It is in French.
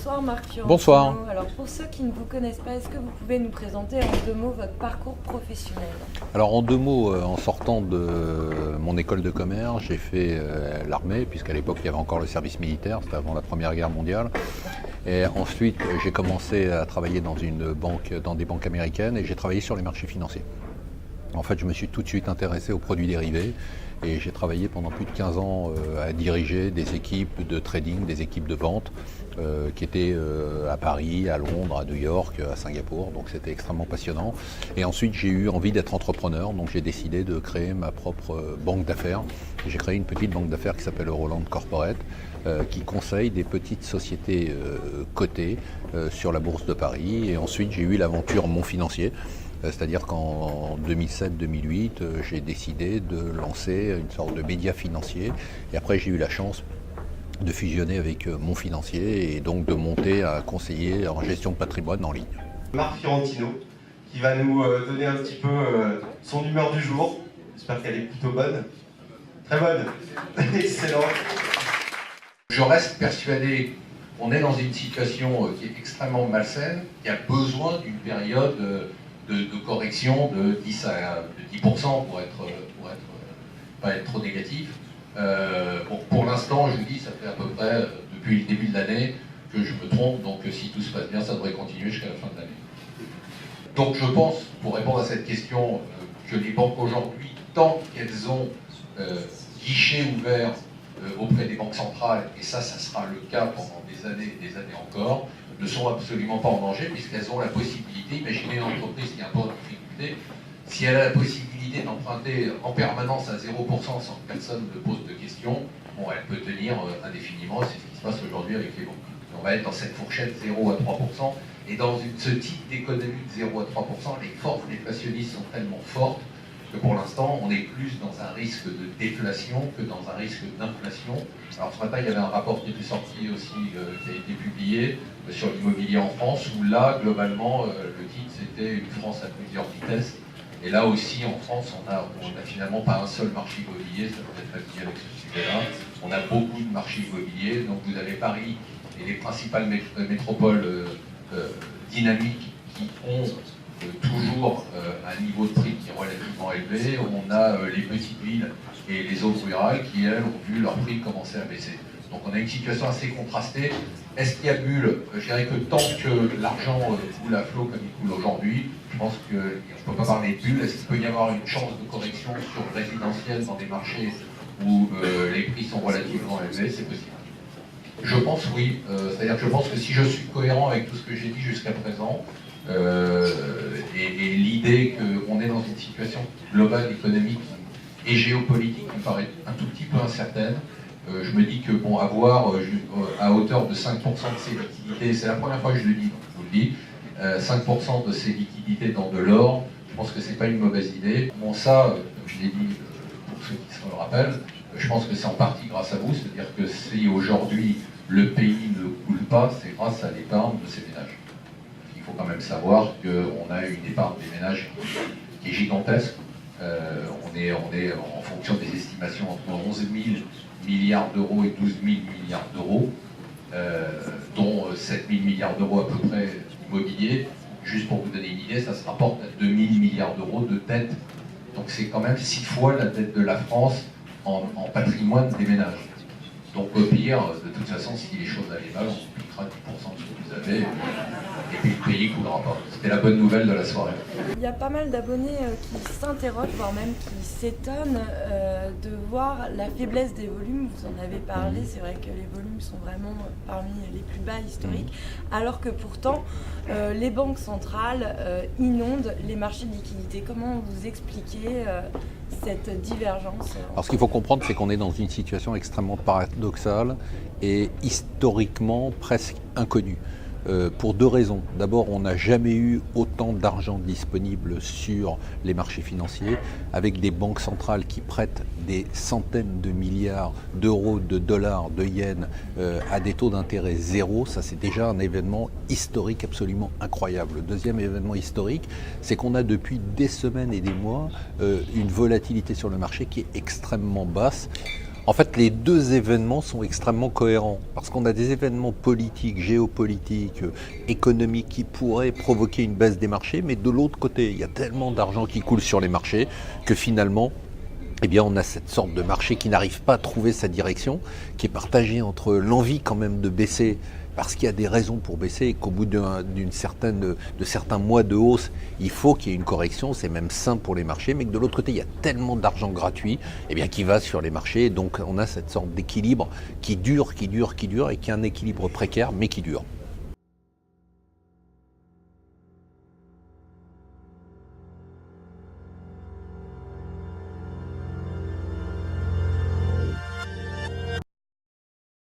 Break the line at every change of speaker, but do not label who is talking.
Bonsoir Marc Fiorentino.
Bonsoir.
Alors pour ceux qui ne vous connaissent pas, est-ce que vous pouvez nous présenter en 2 mots votre parcours professionnel?
Alors en 2 mots, en sortant de mon école de commerce, j'ai fait l'armée, puisqu'à l'époque il y avait encore le service militaire, c'était avant la Première Guerre mondiale. Et ensuite j'ai commencé à travailler dans des banques américaines et j'ai travaillé sur les marchés financiers. En fait, je me suis tout de suite intéressé aux produits dérivés et j'ai travaillé pendant plus de 15 ans à diriger des équipes de trading, des équipes de vente qui étaient à Paris, à Londres, à New York, à Singapour. Donc c'était extrêmement passionnant. Et ensuite, j'ai eu envie d'être entrepreneur, donc j'ai décidé de créer ma propre banque d'affaires. J'ai créé une petite banque d'affaires qui s'appelle Euroland Corporate, qui conseille des petites sociétés cotées sur la bourse de Paris. Et ensuite, j'ai eu l'aventure Mon Financier. C'est-à-dire qu'en 2007-2008, j'ai décidé de lancer une sorte de média financier. Et après, j'ai eu la chance de fusionner avec Mon Financier et donc de monter à conseiller en gestion de patrimoine en ligne.
Marc Fiorentino, qui va nous donner un petit peu son humeur du jour. J'espère qu'elle est plutôt bonne. Très bonne. Excellent.
Je reste persuadé qu'on est dans une situation qui est extrêmement malsaine, qui a besoin d'une période de correction de 10% pour pas être trop négatif. Pour l'instant, je vous dis, ça fait à peu près depuis le début de l'année que je me trompe, donc si tout se passe bien, ça devrait continuer jusqu'à la fin de l'année. Donc je pense, pour répondre à cette question, que les banques aujourd'hui, tant qu'elles ont guichet ouvert auprès des banques centrales, et ça sera le cas pendant des années et des années encore, ne sont absolument pas en danger, puisqu'elles ont la possibilité, imaginez une entreprise qui est un peu en difficulté, si elle a la possibilité d'emprunter en permanence à 0% sans que personne ne pose de questions, bon, elle peut tenir indéfiniment, c'est ce qui se passe aujourd'hui avec les banques. On va être dans cette fourchette 0 à 3%, et dans ce type d'économie de 0 à 3%, les forces déflationnistes sont tellement fortes que pour l'instant, on est plus dans un risque de déflation que dans un risque d'inflation. Alors ce matin, il y avait un rapport qui était sorti aussi, qui a été publié sur l'immobilier en France, où là, globalement, le titre, c'était une France à plusieurs vitesses. Et là aussi, en France, on a finalement pas un seul marché immobilier, ça peut être familier avec ce sujet-là. On a beaucoup de marchés immobiliers, donc vous avez Paris et les principales métropoles dynamiques qui ont toujours un niveau de prix qui est relativement élevé. On a les petites villes et les zones rurales qui, elles, ont vu leur prix commencer à baisser. Donc on a une situation assez contrastée. Est-ce qu'il y a bulle? Je dirais que tant que l'argent coule à flot comme il coule aujourd'hui, je pense qu'on ne peut pas parler de bulle. Est-ce qu'il peut y avoir une chance de correction sur le résidentiel dans des marchés où les prix sont relativement élevés? C'est possible. Je pense oui. C'est-à-dire que je pense que si je suis cohérent avec tout ce que j'ai dit jusqu'à présent, et l'idée qu'on est dans une situation globale, économique et géopolitique qui me paraît un tout petit peu incertaine, je me dis que bon, avoir à hauteur de 5% de ces liquidités, c'est la première fois que je le dis, donc je vous le dis, 5% de ces liquidités dans de l'or, je pense que c'est pas une mauvaise idée. Bon, ça, comme je l'ai dit pour ceux qui se le rappellent, je pense que c'est en partie grâce à vous, c'est-à-dire que si aujourd'hui le pays ne coule pas, c'est grâce à l'épargne de ces ménages. Il faut quand même savoir qu'on a une épargne des ménages qui est gigantesque. On est en fonction des estimations entre 11 000 milliards d'euros et 12 000 milliards d'euros, dont 7 000 milliards d'euros à peu près immobilier. Juste pour vous donner une idée, ça se rapporte à 2 000 milliards d'euros de dette. Donc c'est quand même 6 fois la dette de la France en patrimoine des ménages. Donc au pire, de toute façon, si les choses allaient mal, on vous piquera 10% de ce que vous avez, et puis le pays ne coulera pas. C'était la bonne nouvelle de la soirée.
Il y a pas mal d'abonnés qui s'interrogent, voire même qui s'étonnent de voir la faiblesse des volumes. Vous en avez parlé, c'est vrai que les volumes sont vraiment parmi les plus bas historiques, alors que pourtant les banques centrales inondent les marchés de liquidités. Comment vous expliquez cette divergence?
Alors ce qu'il faut comprendre, c'est qu'on est dans une situation extrêmement paradoxale et historiquement presque inconnue. Pour 2 raisons. D'abord, on n'a jamais eu autant d'argent disponible sur les marchés financiers, avec des banques centrales qui prêtent des centaines de milliards d'euros, de dollars, de yens à des taux d'intérêt zéro. Ça, c'est déjà un événement historique absolument incroyable. Le deuxième événement historique, c'est qu'on a depuis des semaines et des mois une volatilité sur le marché qui est extrêmement basse.
En fait, les deux événements sont extrêmement cohérents parce qu'on a des événements politiques, géopolitiques, économiques qui pourraient provoquer une baisse des marchés, mais de l'autre côté, il y a tellement d'argent qui coule sur les marchés que finalement, eh bien, on a cette sorte de marché qui n'arrive pas à trouver sa direction, qui est partagé entre l'envie quand même de baisser parce qu'il y a des raisons pour baisser et qu'au bout de certains mois de hausse, il faut qu'il y ait une correction, c'est même sain pour les marchés, mais que de l'autre côté, il y a tellement d'argent gratuit qui va sur les marchés. Donc on a cette sorte d'équilibre qui dure et qui est un équilibre précaire, mais qui dure.